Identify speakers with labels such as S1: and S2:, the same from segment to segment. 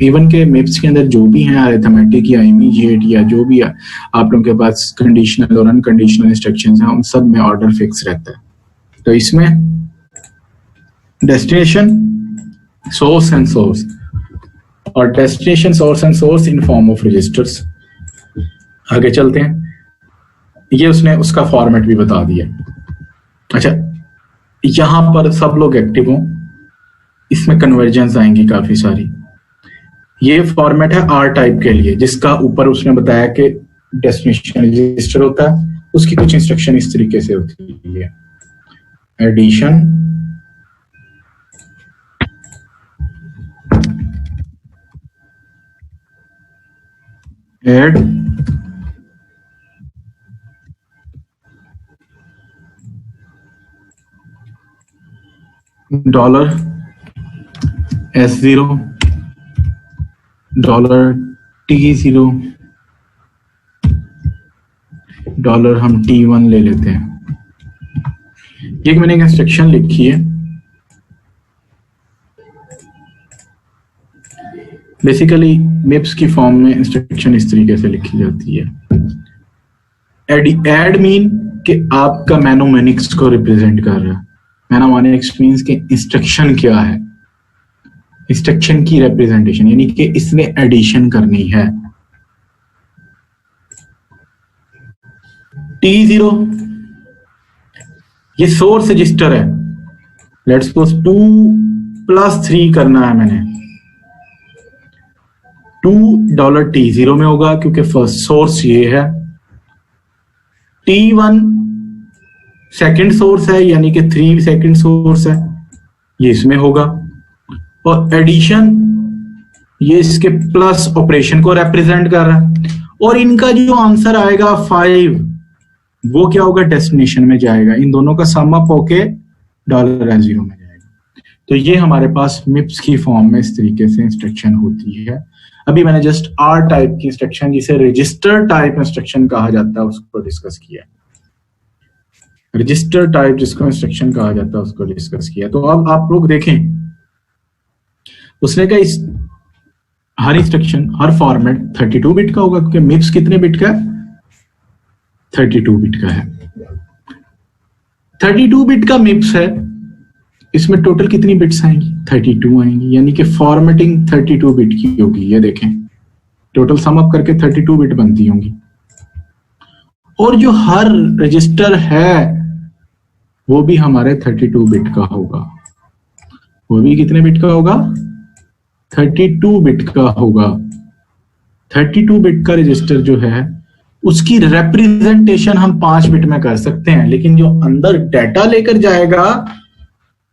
S1: Even के मिप्स के अंदर जो भी हैं अरिथमेटिक या इमीडिएट या जो भी आप लोगों के पास कंडीशनल और अनकंडीशनल इंस्ट्रक्शंस हैं, उन सब में ऑर्डर फिक्स रहता है। तो इसमें डेस्टिनेशन, सोर्स एंड सोर्स, और destination, source and source in form of registers. आगे चलते हैं, ये उसने उसका फॉर्मेट भी बता दिया। अच्छा, यहां पर सब लोग एक्टिव हों, इसमें कन्वर्जेंस आएंगी काफी सारी। ये फॉर्मेट है आर टाइप के लिए, जिसका ऊपर उसने बताया कि डेस्टिनेशन रजिस्टर होता है, उसकी कुछ इंस्ट्रक्शन इस तरीके से होती है। एडिशन, ऐड, $S0, $T0, हम T1 ले लेते हैं। ये मैंने एक इंस्ट्रक्शन लिखी है। बेसिकली मिप्स की फॉर्म में इंस्ट्रक्शन इस तरीके से लिखी जाती है। एड मीन कि आपका मैनोमेनिक्स को रिप्रेजेंट कर रहा है। मैनोमेनिक्स मीन्स कि इंस्ट्रक्शन क्या है, इंस्ट्रक्शन की रिप्रेजेंटेशन, यानी कि इसने एडिशन करनी है। T0 ये सोर्स रजिस्टर है। लेट्स सपोज 2+3 करना है मैंने, $2 में होगा क्योंकि फर्स्ट सोर्स ये है। T1 सेकंड सोर्स है, यानी कि 3 सेकंड सोर्स है, ये इसमें होगा। और एडिशन ये इसके प्लस ऑपरेशन को रिप्रेजेंट कर रहा है। और इनका जो आंसर आएगा 5, वो क्या होगा, डेस्टिनेशन में जाएगा। इन दोनों का सम अप होके $S0 में जाएगा। तो ये हमारे पास मिप्स की फॉर्म में इस तरीके से इंस्ट्रक्शन होती है। अभी मैंने जस्ट आर टाइप की इंस्ट्रक्शन, जिसे रजिस्टर टाइप इंस्ट्रक्शन कहा जाता है, उसको डिस्कस किया। रजिस्टर टाइप जिसको इंस्ट्रक्शन कहा जाता है उसको डिस्कस किया। तो अब आप लोग देखें, उसने कहा इस हर इंस्ट्रक्शन, हर फॉर्मेट 32 बिट का होगा, क्योंकि मिप्स कितने बिट का है, 32 बिट का है। 32 बिट का मिप्स है, इसमें टोटल कितनी बिट्स आएंगी, 32 आएंगी, यानी कि फॉर्मेटिंग 32 बिट की होगी। ये देखें, टोटल सम अप करके 32 बिट बनती होंगी। और जो हर रजिस्टर है वो भी हमारे 32 बिट का होगा। वो भी कितने बिट का होगा, 32 बिट का होगा। 32 बिट का रजिस्टर जो है उसकी रिप्रेजेंटेशन हम 5 बिट में कर सकते हैं, लेकिन जो अंदर डाटा लेकर जाएगा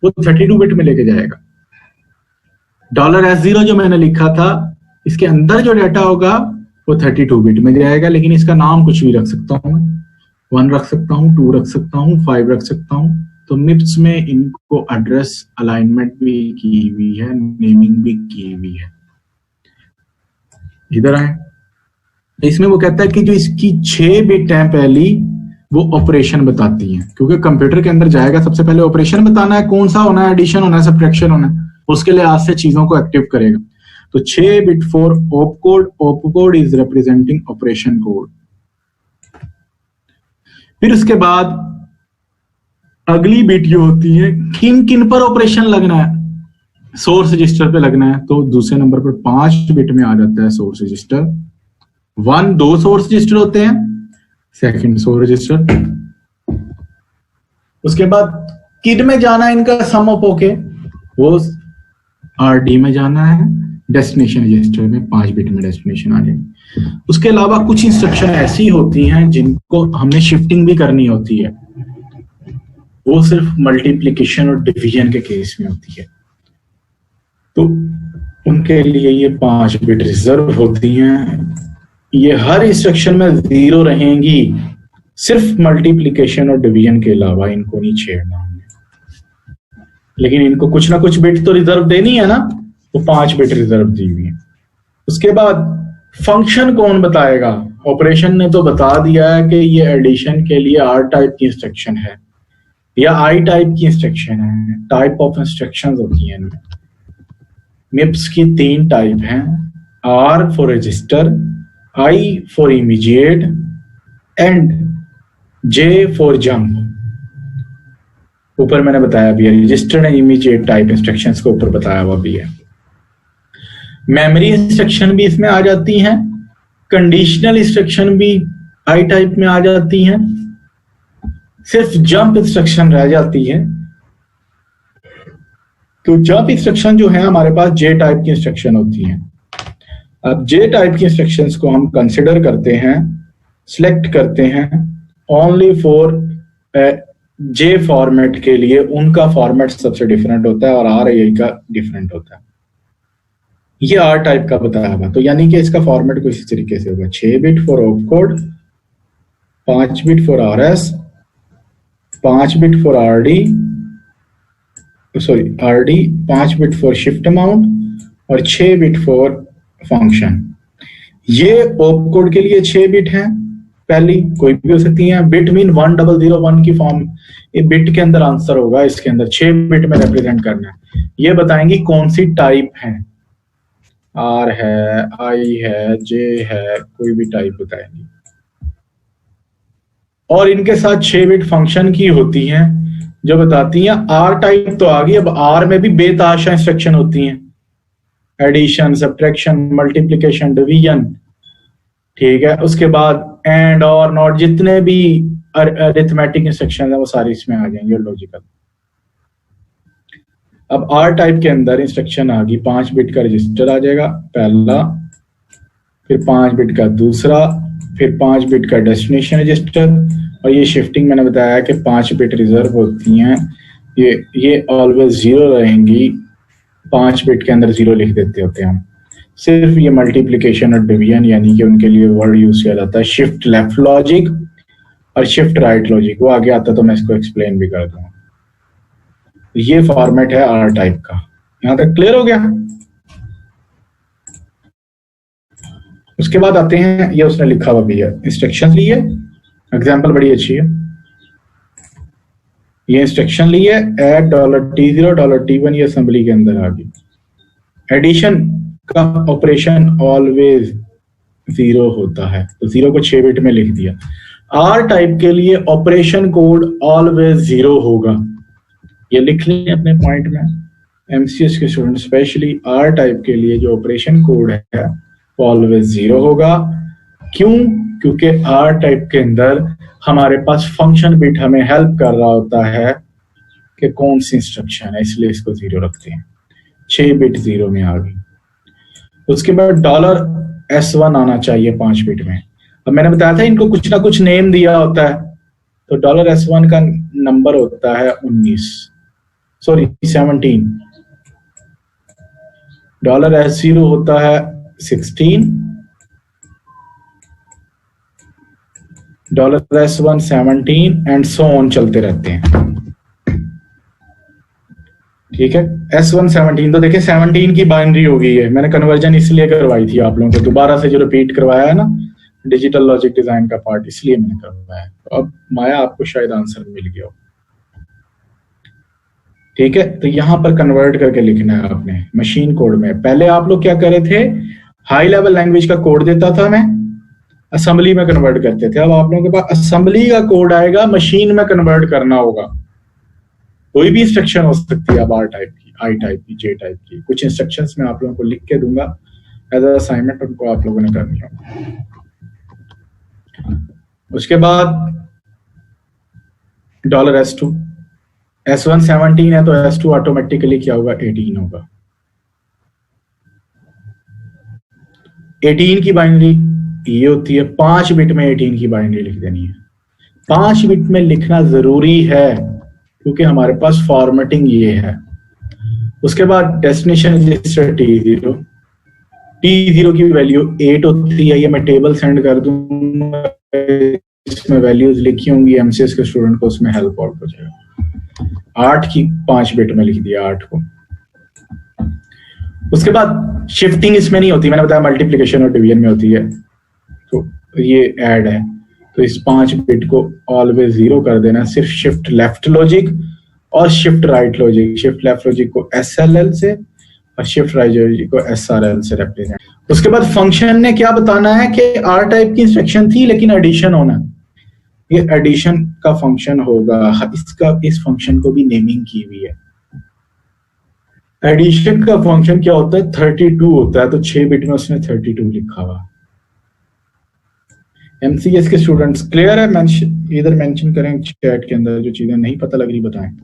S1: वो 32 बिट में लेके जाएगा। $S0 जो मैंने लिखा था, इसके अंदर जो डाटा होगा वो 32 बिट में जाएगा, लेकिन इसका नाम कुछ भी रख सकता हूं, 1 रख सकता हूं, 2 रख सकता हूं, 5 रख सकता हूं। तो मिप्स में इनको एड्रेस अलाइनमेंट भी की हुई है, नेमिंग भी की हुई है। इधर आए, इसमें वो कहता है कि जो इसकी 6 बिट है पहली, वो ऑपरेशन बताती है, क्योंकि कंप्यूटर के अंदर जाएगा सबसे पहले ऑपरेशन बताना है, कौन सा होना है, एडिशन होना है, सब्ट्रैक्शन होना है, उसके लिए आज से चीजों को एक्टिव करेगा। तो 6 bit for opcode, opcode is representing operation code. फिर उसके बाद अगली बिट जो होती है, किन किन पर ऑपरेशन लगना है, सोर्स रजिस्टर पे लगना है, तो दूसरे नंबर पर 5 बिट में आ जाता है सोर्स रजिस्टर। 2 सोर्स रजिस्टर होते हैं, सेकंड सोर्स रजिस्टर। उसके बाद किड में जाना है इनका सम अप होके, वो आरडी में जाना है, डेस्टिनेशन रजिस्टर में 5 बिट में डेस्टिनेशन आ जाएगी। उसके अलावा कुछ इंस्ट्रक्शन ऐसी होती हैं जिनको हमने शिफ्टिंग भी करनी होती है, वो सिर्फ मल्टीप्लिकेशन और डिवीजन के केस में होती है, तो उनके लिए ये 5 बिट रिजर्व होती हैं। ये हर इंस्ट्रक्शन में 0 रहेंगी, सिर्फ मल्टीप्लिकेशन और डिवीजन के अलावा इनको नहीं छेड़ना हमने, लेकिन इनको कुछ ना कुछ बिट तो रिजर्व देनी है ना, तो 5 बिट रिजर्व दी हुई है। उसके बाद फंक्शन कौन बताएगा, ऑपरेशन ने तो बता दिया है कि ये एडिशन के लिए आर टाइप की इंस्ट्रक्शन है या आई टाइप की इंस्ट्रक्शन है, टाइप ऑफ इंस्ट्रक्शंस होती हैं इनमें। मिप्स की 3 टाइप हैं, R for register, I for immediate and J for jump. ऊपर मैंने बताया भी है, register and immediate type instructions को ऊपर बताया हुआ भी है। मेमोरी इंस्ट्रक्शन भी इसमें आ जाती हैं, कंडीशनल इंस्ट्रक्शन भी आई टाइप में आ जाती हैं, सिर्फ जंप इंस्ट्रक्शन रह जाती है। तो जंप इंस्ट्रक्शन जो है हमारे पास जे टाइप की इंस्ट्रक्शन होती हैं। अब जे टाइप की इंस्ट्रक्शंस को हम कंसिडर करते हैं, सिलेक्ट करते हैं ओनली फॉर जे फॉर्मेट के लिए। उनका फॉर्मेट सबसे डिफरेंट होता है और आर आई का डिफरेंट होता है। ये आर टाइप का बताया हुआ, तो यानी कि इसका फॉर्मेट कुछ इस तरीके से होगा, 6 bit for op code, 5 bit for R S, 5 bit for R D, 5 bit for shift amount और 6 बिट फॉर फंक्शन। ये ऑप कोड के लिए 6 बिट है, पहली कोई भी हो सकती है। बिट मीन 1001 की फॉर्म, ये बिट के अंदर आंसर होगा, इसके अंदर 6 बिट में रिप्रेजेंट करना है। ये बताएंगी कौन सी टाइप है, आर है, आई है, जे है, कोई भी टाइप बताएंगी। और इनके साथ 6 बिट फंक्शन की होती हैं जो बताती हैं। आर टाइप तो आ गई, अब आर में भी बेतहाशा इंस्ट्रक्शन होती हैं, एडिशन, सब्ट्रैक्शन, मल्टीप्लिकेशन, डिवीजन, ठीक है। उसके बाद एंड और नॉट, जितने भी अरिथमेटिक इंस्ट्रक्शन है वो सारी इसमें आ जाएंगे, लॉजिकल। अब आर टाइप के अंदर इंस्ट्रक्शन आ गई, 5 बिट का रजिस्टर आ जाएगा पहला, फिर 5 बिट का दूसरा, फिर 5 बिट का डेस्टिनेशन रजिस्टर, और ये शिफ्टिंग मैंने बताया कि 5 बिट रिजर्व होती हैं, ये ऑलवेज 0 रहेंगी। 5 बिट के अंदर 0 लिख देते होते हैं हम। सिर्फ ये मल्टीप्लिकेशन और डिवीजन यानी कि उनके लिए वर्ड यूज किया जाता है शिफ्ट लेफ्ट लॉजिक और शिफ्ट राइट लॉजिक, वो आगे आता तो मैं इसको एक्सप्लेन भी कर दूंगा। ये फॉर्मेट है आर टाइप का। यहां तक क्लियर हो गया? उसके बाद आते हैं, ये उसने लिखा हुआ भी है, इंस्ट्रक्शन ली है, एग्जाम्पल बड़ी अच्छी है। ये इंस्ट्रक्शन ली है, ऐड $T0 $T1, ये असेंबली के अंदर आ गई। एडिशन का ऑपरेशन ऑलवेज 0 होता है, तो 0 को 6 बिट में लिख दिया। आर टाइप के लिए ऑपरेशन कोड ऑलवेज 0 होगा, ये लिख लें अपने पॉइंट में। एमसीएस के स्टूडेंट स्पेशली आर टाइप के लिए जो ऑपरेशन कोड है ऑलवेज 0 होगा। क्यों? क्योंकि आर टाइप के अंदर हमारे पास फंक्शन बिट हमें हेल्प कर रहा होता है कि कौन सी इंस्ट्रक्शन है, इसलिए इसको 0 रखते हैं। 6 बिट 0 में आ गई। उसके बाद $S1 आना चाहिए 5 बिट में। अब मैंने बताया था इनको कुछ ना कुछ नेम दिया होता है, तो $S1 का नंबर होता है 17। $S0 होता है 16, $S1 17 एंड सो ऑन चलते रहते हैं, ठीक है। S1 17, तो देखिए 17 की बाइनरी हो गई है। मैंने कन्वर्जन इसलिए करवाई थी आप लोगों को, दोबारा से जो रिपीट करवाया है ना डिजिटल लॉजिक डिजाइन का पार्ट, इसलिए मैंने करवाया है। तो अब माया आपको शायद आंसर मिल गया हो, ठीक है। तो यहां पर कन्वर्ट करके लिखना है आपने मशीन कोड में। पहले आप लोग क्या कर रहे थे, हाई लेवल लैंग्वेज का कोड देता था मैं, असेंबली में कन्वर्ट करते थे। अब आप लोगों के पास असेंबली का कोड आएगा, मशीन में कन्वर्ट करना होगा। कोई भी इंस्ट्रक्शन हो सकती है, अब आर टाइप की, आई टाइप की, जे टाइप की। कुछ इंस्ट्रक्शंस मैं आप लोगों को लिख के दूंगा एज अ असाइनमेंट, उनको आप लोगों ने करनी होगी। उसके बाद $S2, S1 17 है तो S2 ऑटोमेटिकली क्या होगा, 18 होगा। 18 की बाइनरी ये होती है, 5 बिट में 18 की बाइनरी लिख देनी है। 5 बिट में लिखना जरूरी है क्योंकि हमारे पास फॉर्मेटिंग ये है। उसके बाद डेस्टिनेशन रजिस्टर T0 की वैल्यू 8 होती है। ये मैं टेबल सेंड कर दूंगा, इसमें वैल्यूज लिखी होंगी, एमसीएस के स्टूडेंट को उसमें हेल्प आउट हो जाएगा। 8 की 5 बिट में लिख दिया 8 को। उसके बाद शिफ्टिंग इसमें नहीं होती, मैंने बताया मल्टीप्लिकेशन और डिवीजन में होती है। तो ये ऐड है, तो इस 5 बिट को ऑलवेज 0 कर देना। सिर्फ शिफ्ट लेफ्ट लॉजिक और shift right logic, shift left logic को SLL से और शिफ्ट राइट को SRL से रिप्रेजेंट। उसके बाद फंक्शन ने क्या बताना है कि R टाइप की इंस्ट्रक्शन थी लेकिन एडिशन होना, ये एडिशन का फंक्शन होगा। इसका इस फंक्शन को भी नेमिंग की हुई है। एडिशन का फंक्शन क्या होता है, 32 होता है, तो 6 बिट में उसने 32 लिखा हुआ। MCS के स्टूडेंट्स क्लियर है? इधर मेंशन करें चैट के अंदर, जो चीजें नहीं पता लग रही बताएं।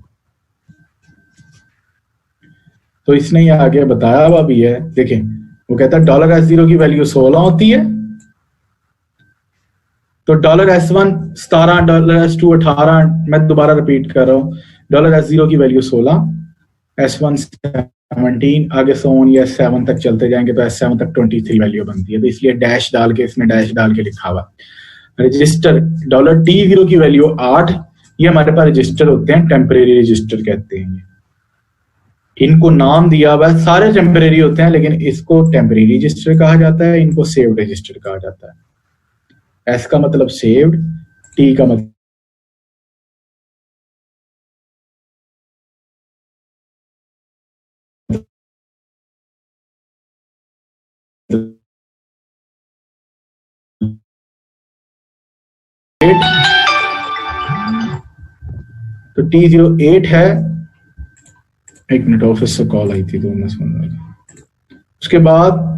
S1: तो इसने ये आगे बताया हुआ भी है, देखें वो कहता है $S0 की वैल्यू 16 होती है, तो $S1 17, $S2 18, मैं दोबारा रिपीट कर रहा हूं, $S0 की वैल्यू 16, S1 17, आगे सोन या 7 तक चलते जाएंगे तो S7 तक 23 वैल्यू बनती है, तो इसलिए डैश डाल के इसने डैश डाल के लिखा हुआ। रजिस्टर $T0 की वैल्यू 8, ये हमारे पास रजिस्टर होते हैं, टेम्परेरी रजिस्टर कहते हैं। इनको नाम दिया हुआ है, सारे टेम्परेरी होते हैं लेकिन इसको टेम्परेरी रजिस्टर कहा जाता है, इनको सेव्ड रजिस्टर कहा जाता है। S का मतलब सेव्ड, T का मतलब तो T0 8 है। एक मिनट, ऑफिस से कॉल आई थी तो मैं सुन रहा था। उसके बाद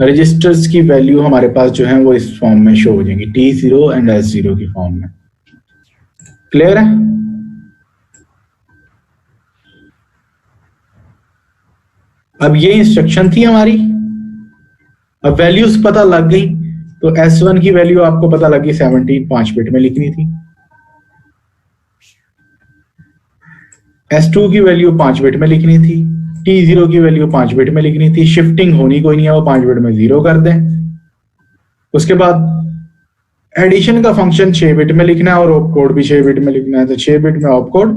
S1: रजिस्टर्स की वैल्यू हमारे पास जो है वो इस फॉर्म में शो हो जाएंगी, T0 एंड S0 की फॉर्म में। क्लियर है? अब ये इंस्ट्रक्शन थी हमारी। अब वैल्यूज पता लग गई, तो S1 की वैल्यू आपको पता लगी 17, 5 बिट में लिखनी थी। S2 की वैल्यू 5 बिट में लिखनी थी। T0 की वैल्यू 5 बिट में लिखनी थी। शिफ्टिंग होनी कोई नहीं है, वो 5 बिट में 0 कर दें। उसके बाद एडिशन का फंक्शन 6 बिट में लिखना है और ऑप कोड भी 6 बिट में लिखना है, तो 6 बिट में ऑप कोड,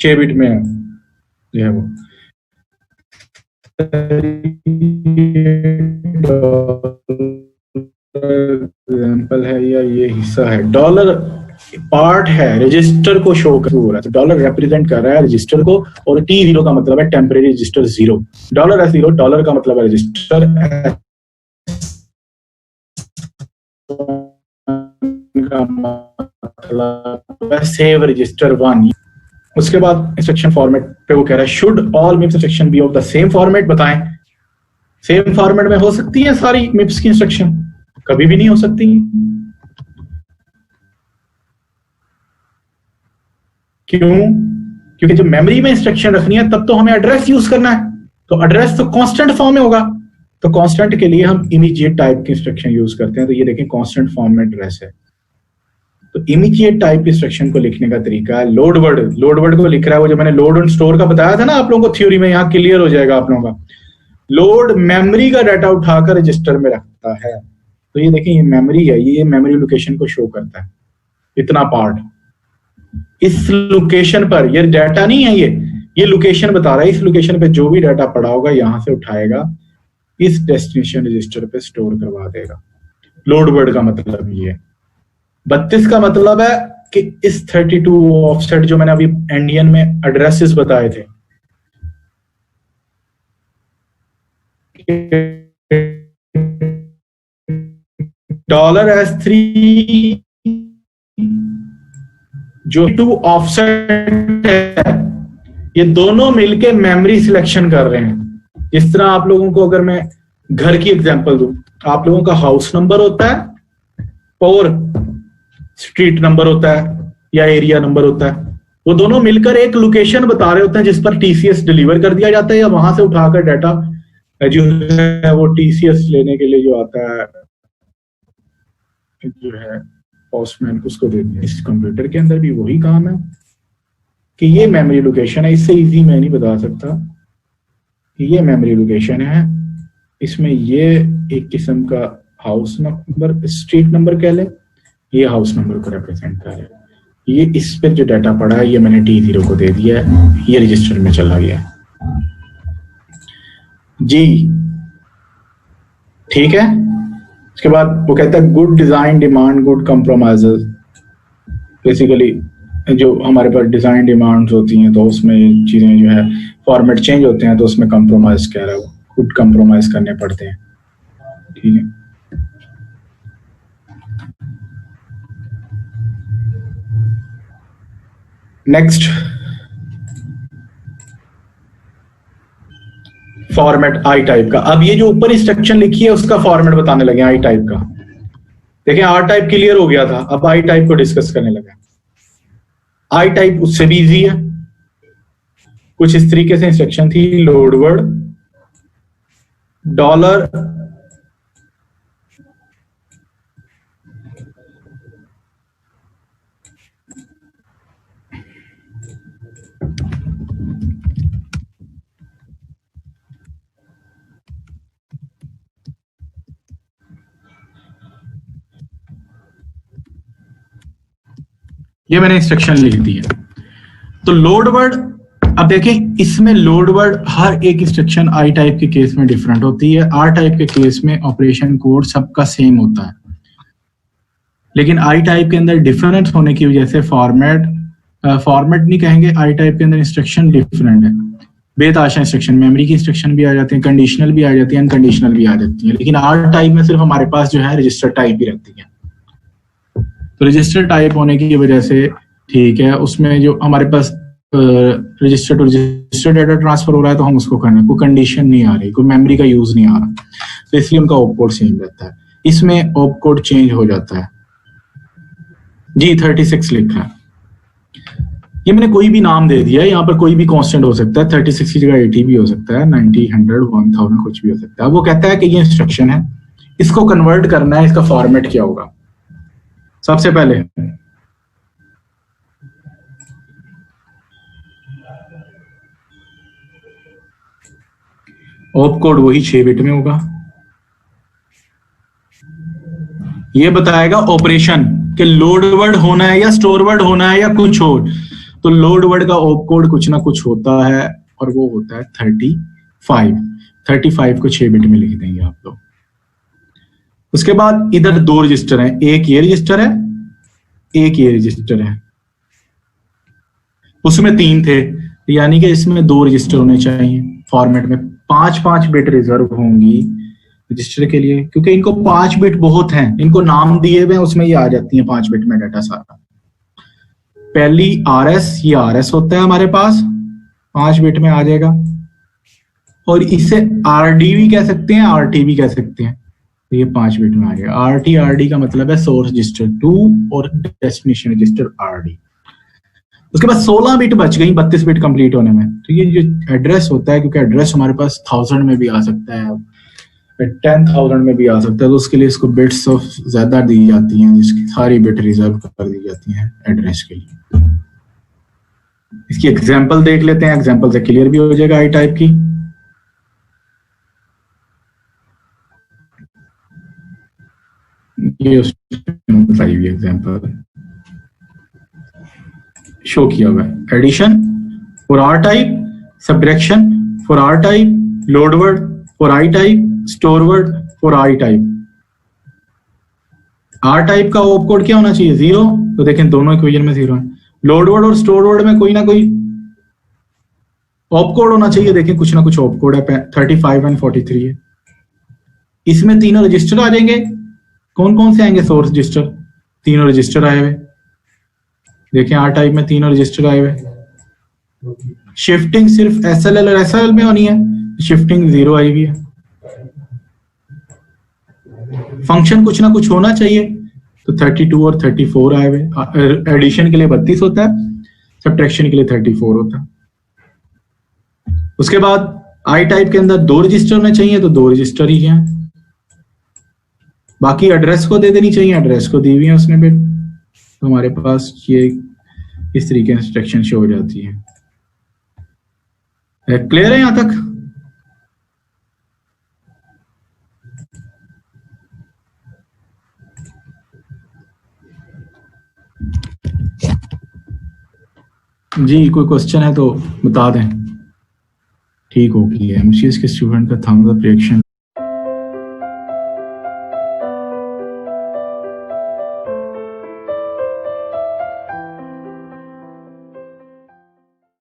S1: 6 बिट में जो है वो एग्जाम्पल है या ये हिस्सा है, डॉलर पार्ट है, रजिस्टर को शो कर रहा है, तो डॉलर रिप्रेजेंट कर रहा है रजिस्टर को, और T0 का मतलब है टेम्परेरी रजिस्टर 0, $S0 डॉलर का मतलब है रजिस्टर, का मतलब है सेव रजिस्टर 1। उसके बाद इंस्ट्रक्शन फॉर्मेट पे वो कह रहा है should all MIPS instruction be of the same format. बताएं सेम फॉर्मेट में हो सकती है सारी मिप्स की इंस्ट्रक्शन? कभी भी नहीं हो सकती। क्यों? क्योंकि जब मेमोरी में इंस्ट्रक्शन रखनी है तब तो हमें एड्रेस यूज करना है, तो एड्रेस तो कांस्टेंट फॉर्म में होगा, तो कांस्टेंट के लिए हम इमीडिएट टाइप की इंस्ट्रक्शन यूज करते हैं। तो ये देखें कांस्टेंट फॉर्म में एड्रेस है, तो इमीडिएट टाइप इंस्ट्रक्शन को लिखने का तरीका है लोड वर्ड। लोड वर्ड को लिख रहा है वो जो मैंने लोड एंड स्टोर का बताया था ना आप लोगों को थ्योरी में, यहां क्लियर हो जाएगा आप लोगों का। लोड मेमोरी का डाटा उठाकर रजिस्टर में रखता है, तो ये देखिए ये मेमोरी है, ये मेमोरी लोकेशन को शो करता है, इतना पार्ट इस लोकेशन पर, ये डाटा नहीं है, ये लोकेशन बता रहा है, इस लोकेशन पे जो भी डाटा पड़ा होगा यहां से उठाएगा, इस डेस्टिनेशन रजिस्टर पे स्टोर करवा देगा। लोड वर्ड का मतलब ये है। 32 का मतलब है कि इस 32 ऑफसेट जो मैंने अभी एंडियन में एड्रेसेस बताए थे, $S3 जो 2 ऑफसेट है, ये दोनों मिलके मेमोरी सिलेक्शन कर रहे हैं। इस तरह आप लोगों को अगर मैं घर की एग्जांपल दूं, आप लोगों का हाउस नंबर होता है और स्ट्रीट नंबर होता है या एरिया नंबर होता है, वो दोनों मिलकर एक लोकेशन बता रहे होते हैं जिस पर TCS डिलीवर कर दिया जाता है, या वहां से उठाकर डाटा जो है वो TCS लेने के लिए जो आता है जो है पोस्टमैन, उसको दे दिया। इस कंप्यूटर के अंदर भी वही काम है कि ये मेमोरी लोकेशन है, इससे इजी मैं नहीं बता सकता कि ये मेमोरी लोकेशन है, इसमें ये एक किस्म का हाउस नंबर, स्ट्रीट नंबर कह ले, ये हाउस नंबर को रिप्रेजेंट कर रहा है। ये इस पर जो डाटा पड़ा है ये मैंने T0 को दे दिया है, ये रजिस्टर में चला गया जी, ठीक है। उसके बाद वो कहता है good design demand good compromises, basically जो हमारे पास डिजाइन डिमांड्स होती हैं तो उसमें चीजें जो है फॉर्मेट चेंज होते हैं तो उसमें कंप्रोमाइज कह रहा है वो, खुद कंप्रोमाइज करने पड़ते हैं। ठीक है, नेक्स्ट फॉर्मेट आई टाइप का। अब ये जो ऊपर इंस्ट्रक्शन लिखी है उसका फॉर्मेट बताने लगे आई टाइप का। देखिए आर टाइप क्लियर हो गया था, अब आई टाइप को डिस्कस करने लगे। आई टाइप उससे भी इजी है, कुछ इस तरीके से इंस्ट्रक्शन थी, लोड वर्ड डॉलर ये मैंने इंस्ट्रक्शन लिख दी है। तो लोड वर्ड, अब देखें इसमें लोड वर्ड हर एक इंस्ट्रक्शन आई टाइप के केस में डिफरेंट होती है, आर टाइप के केस में ऑपरेशन कोड सबका सेम होता है, लेकिन आई टाइप के अंदर डिफरेंस होने की वजह से फॉर्मेट नहीं कहेंगे, आई टाइप के अंदर इंस्ट्रक्शन डिफरेंट है। बेताशा इंस्ट्रक्शन, मेमोरी की इंस्ट्रक्शन भी आ जाती है, कंडीशनल भी आ जाती है, अनकंडीशनल भी आ जाती है, लेकिन आर टाइप में सिर्फ हमारे पास जो है रजिस्टर टाइप ही रहती है। तो रजिस्टर टाइप होने की वजह से ठीक है, उसमें जो हमारे पास register to register data transfer हो रहा है तो हम उसको करना, कोई कंडीशन नहीं आ रही, कोई मेमोरी का यूज नहीं आ रहा, तो इसलिए उनका ऑप कोड सेम रहता है। इसमें ऑप कोड चेंज हो जाता है जी, 36 लिखा है, ये मैंने कोई भी नाम दे दिया है, यहाँ पर कोई भी कांस्टेंट हो सकता है, 36 की जगह 80 भी हो सकता है, 90, 100, 1000 कुछ भी हो सकता है। वो कहता है कि ये इंस्ट्रक्शन है, इसको कन्वर्ट करना है, इसका फॉर्मेट क्या होगा। सबसे पहले ऑप कोड वही 6 बिट में होगा, ये बताएगा ऑपरेशन कि लोड वर्ड होना है या स्टोर वर्ड होना है या कुछ और। तो लोड वर्ड का ऑप कोड कुछ ना कुछ होता है और वो होता है 35 को 6 बिट में लिख देंगे आप लोग। उसके बाद इधर 2 रजिस्टर हैं, एक ये रजिस्टर है, एक ये रजिस्टर है, उसमें 3 थे, यानी कि इसमें 2 रजिस्टर होने चाहिए। फॉर्मेट में 5 बिट रिजर्व होंगी रजिस्टर के लिए, क्योंकि इनको 5 बिट बहुत हैं, इनको नाम दिए हुए उसमें ये आ जाती है 5 बिट में डाटा सारा। पहली RS, ये RS होता है हमारे पास, 5 बिट में आ जाएगा, और इसे RD भी कह सकते हैं, RT भी कह सकते हैं, तो ये 5 बिट में आ जाएगा। RD का मतलब है सोर्स रजिस्टर 2 और डेस्टिनेशन रजिस्टर RD। उसके बाद 16 बिट बच गई 32 बिट कंप्लीट होने में। तो ये जो एड्रेस होता है, क्योंकि एड्रेस हमारे पास 1000 में भी आ सकता है, 10,000 में भी आ सकता है, तो उसके लिए इसको बिट्स ऑफ ज्यादा दी जाती हैं, जिसकी सारी बिट रिजर्व कर दी जाती हैं एड्रेस के लिए। इसकी एग्जांपल देख लेते हैं, एग्जांपल से क्लियर भी हो जाएगा आई टाइप की। ये बताई हुई एग्जांपल शो किया हुआ है, addition for R type, subtraction for R type, load word for I type, store word for I type. R type का ऑप कोड क्या होना चाहिए, 0, तो देखें दोनों इक्वेशन में 0 है। लोड वर्ड और स्टोर वर्ड में कोई ना कोई ऑप कोड होना चाहिए, देखें कुछ ना कुछ ऑप कोड है, 35 और 43 है। इसमें तीनों रजिस्टर आ जाएंगे, कौन कौन से आएंगे, सोर्स रजिस्टर, तीनों रजिस्टर आए हुए, देखें आर टाइप में तीनों रजिस्टर आए हुए। शिफ्टिंग सिर्फ SLL और SLL में होनी है, शिफ्टिंग 0 आई हुई है। फंक्शन कुछ ना कुछ होना चाहिए, तो 32 और 34 आए हुए। एडिशन के लिए 32 होता है, सब्ट्रैक्शन के लिए 34 होता है। उसके बाद आई टाइप के अंदर 2 रजिस्टर होने चाहिए, तो 2 रजिस्टर ही हैं। बाकी एड्रेस को दे देनी चाहिए, एड्रेस को दी हुई है उसने फिर, तो हमारे पास ये इस तरीके से इंस्ट्रक्शन शो हो जाती है। क्लियर है यहां तक? जी कोई क्वेश्चन है तो बता दें, ठीक होगी। MCS के स्टूडेंट का थम्स अप रिएक्शन